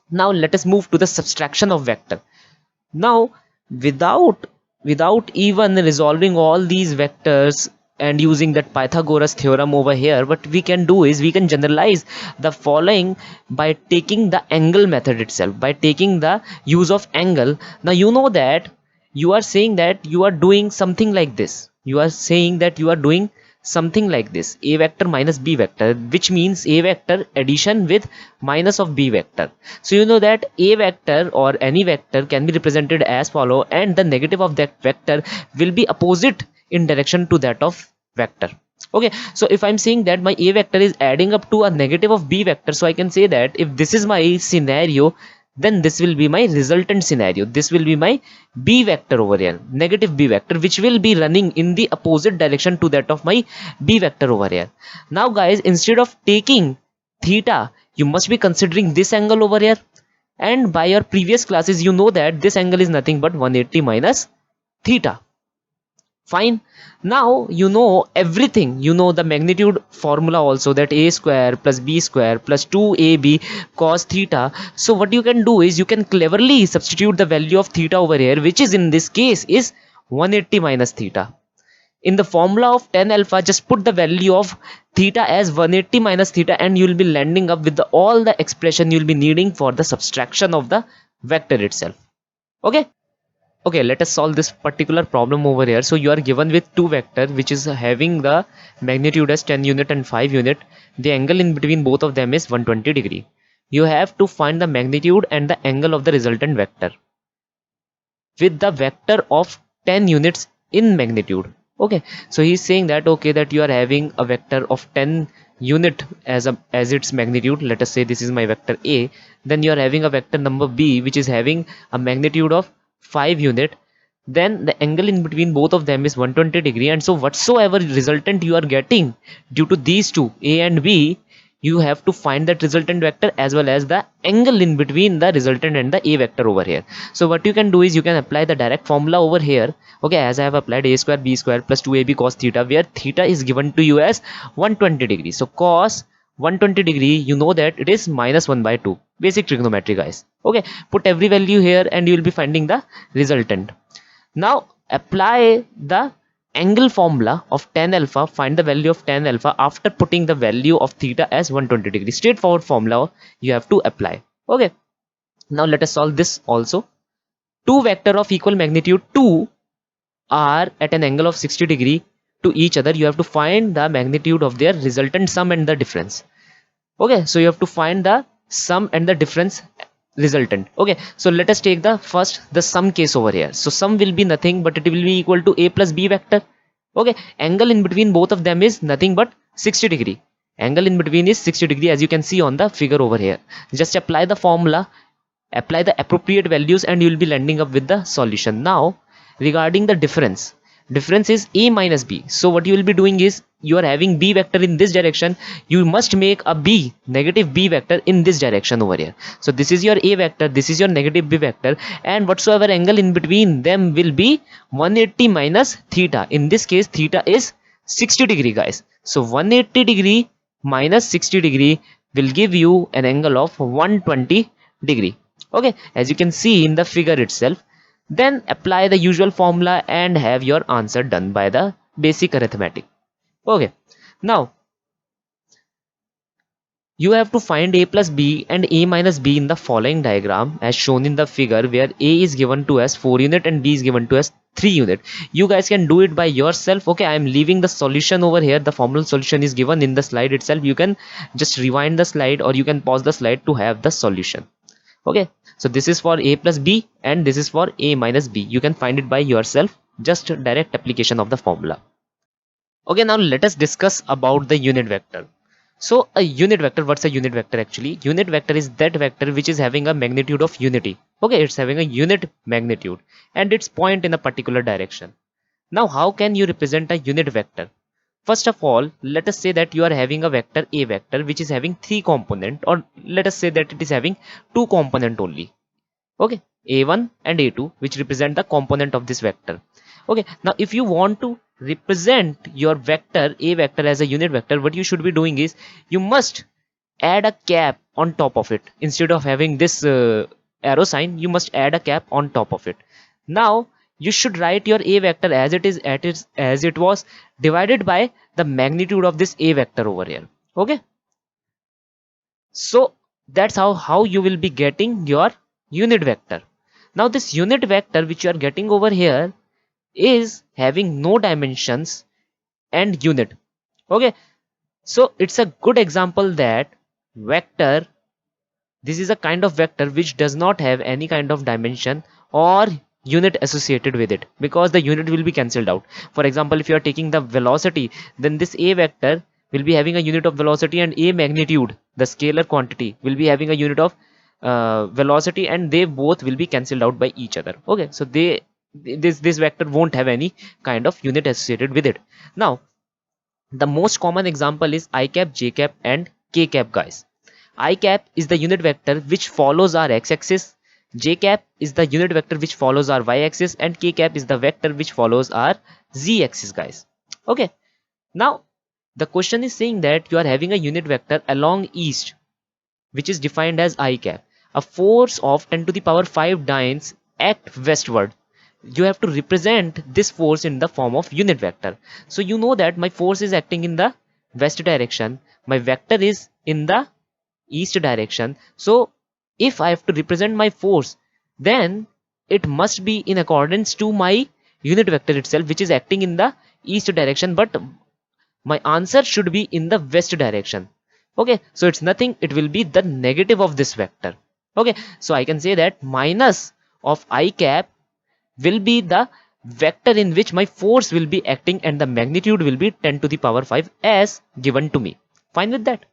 Now let us move to the subtraction of vector. Now, without without even resolving all these vectors and using that Pythagoras theorem over here, what we can do is we can generalize the following by taking the angle method itself, by taking the use of angle. Now you know that you are saying that you are doing something like this. You are saying that you are doing something like this: a vector minus b vector, which means a vector addition with minus of b vector. So you know that a vector or any vector can be represented as follow, and the negative of that vector will be opposite in direction to that of vector. Okay, so if I'm saying that my a vector is adding up to a negative of b vector, so I can say that if this is my scenario, then this will be my resultant scenario. This will be my b vector over here, negative b vector, which will be running in the opposite direction to that of my b vector over here. Now guys, instead of taking theta, you must be considering this angle over here. And by your previous classes, you know that this angle is nothing but 180 minus theta. Fine. Now you know everything. You know the magnitude formula also, that a square plus b square plus 2ab cos theta. So what you can do is you can cleverly substitute the value of theta over here, which is in this case is 180 minus theta. In the formula of tan alpha, just put the value of theta as 180 minus theta, and you will be landing up with all the expression you will be needing for the subtraction of the vector itself. Okay. Okay, let us solve this particular problem over here. So you are given with two vector which is having the magnitude as 10 unit and 5 unit. The angle in between both of them is 120 degree. You have to find the magnitude and the angle of the resultant vector with the vector of 10 units in magnitude. Okay, so he's saying that okay, that you are having a vector of 10 unit as its magnitude. Let us say this is my vector a. Then you are having a vector number b which is having a magnitude of 5 unit. Then the angle in between both of them is 120 degree, and so whatsoever resultant you are getting due to these two a and b, you have to find that resultant vector as well as the angle in between the resultant and the a vector over here. So what you can do is you can apply the direct formula over here. Okay, as I have applied a square b square plus 2ab cos theta, where theta is given to you as 120 degree. So cos 120 degree, you know that it is minus 1 by 2, basic trigonometry guys. Okay, put every value here and you will be finding the resultant. Now apply the angle formula of tan alpha, find the value of tan alpha after putting the value of theta as 120 degree. Straightforward formula you have to apply. Okay, now let us solve this also. Two vector of equal magnitude 2 are at an angle of 60 degree to each other. You have to find the magnitude of their resultant sum and the difference. Okay, so you have to find the sum and the difference resultant. Okay, so let us take the sum case over here. So sum will be nothing but it will be equal to a plus b vector. Okay, angle in between both of them is nothing but 60 degree. Angle in between is 60 degree, as you can see on the figure over here. Just apply the formula, apply the appropriate values, and you will be landing up with the solution. Now regarding the difference is a minus b. So what you will be doing is, you are having b vector in this direction, you must make a b negative b vector in this direction over here. So this is your a vector, this is your negative b vector, and whatsoever angle in between them will be 180 minus theta. In this case theta is 60 degree guys. So 180 degree minus 60 degree will give you an angle of 120 degree. Okay, as you can see in the figure itself. Then apply the usual formula and have your answer done by the basic arithmetic. Okay, now you have to find a plus b and a minus b in the following diagram as shown in the figure, where a is given to us 4 unit and b is given to us 3 unit. You guys can do it by yourself. Okay, I am leaving the solution over here. The formal solution is given in the slide itself. You can just rewind the slide or you can pause the slide to have the solution. Okay, so this is for a plus b and this is for a minus b. You can find it by yourself, just direct application of the formula. Okay, now let us discuss about the unit vector. So a unit vector, what's a unit vector actually? Unit vector is that vector which is having a magnitude of unity. Okay, it's having a unit magnitude and its point in a particular direction. Now how can you represent a unit vector? First of all, let us say that you are having a vector a vector which is having three component, or let us say that it is having two component only. Okay, a1 and a2, which represent the component of this vector. Okay, now if you want to represent your vector a vector as a unit vector, what you should be doing is, you must add a cap on top of it. Instead of having this arrow sign, you must add a cap on top of it. Now you should write your a vector as it is as it was divided by the magnitude of this a vector over here. Okay, so that's how you will be getting your unit vector. Now this unit vector which you are getting over here is having no dimensions and unit. Okay, so it's a good example that vector, this is a kind of vector which does not have any kind of dimension or unit associated with it, because the unit will be cancelled out. For example, if you are taking the velocity, then this a vector will be having a unit of velocity, and a magnitude, the scalar quantity, will be having a unit of velocity, and they both will be cancelled out by each other. Okay, so this vector won't have any kind of unit associated with it. Now the most common example is I cap, j cap and k cap, guys. I cap is the unit vector which follows our x-axis, j cap is the unit vector which follows our y-axis, and k cap is the vector which follows our z-axis, guys. Okay, now the question is saying that you are having a unit vector along east, which is defined as I cap. A force of 10 to the power 5 dynes act westward. You have to represent this force in the form of unit vector. So you know that my force is acting in the west direction, my vector is in the east direction. So if I have to represent my force, then it must be in accordance to my unit vector itself, which is acting in the east direction, but my answer should be in the west direction. Okay, so it's nothing, it will be the negative of this vector. Okay, so I can say that minus of I cap will be the vector in which my force will be acting, and the magnitude will be 10 to the power 5 as given to me. Fine with that?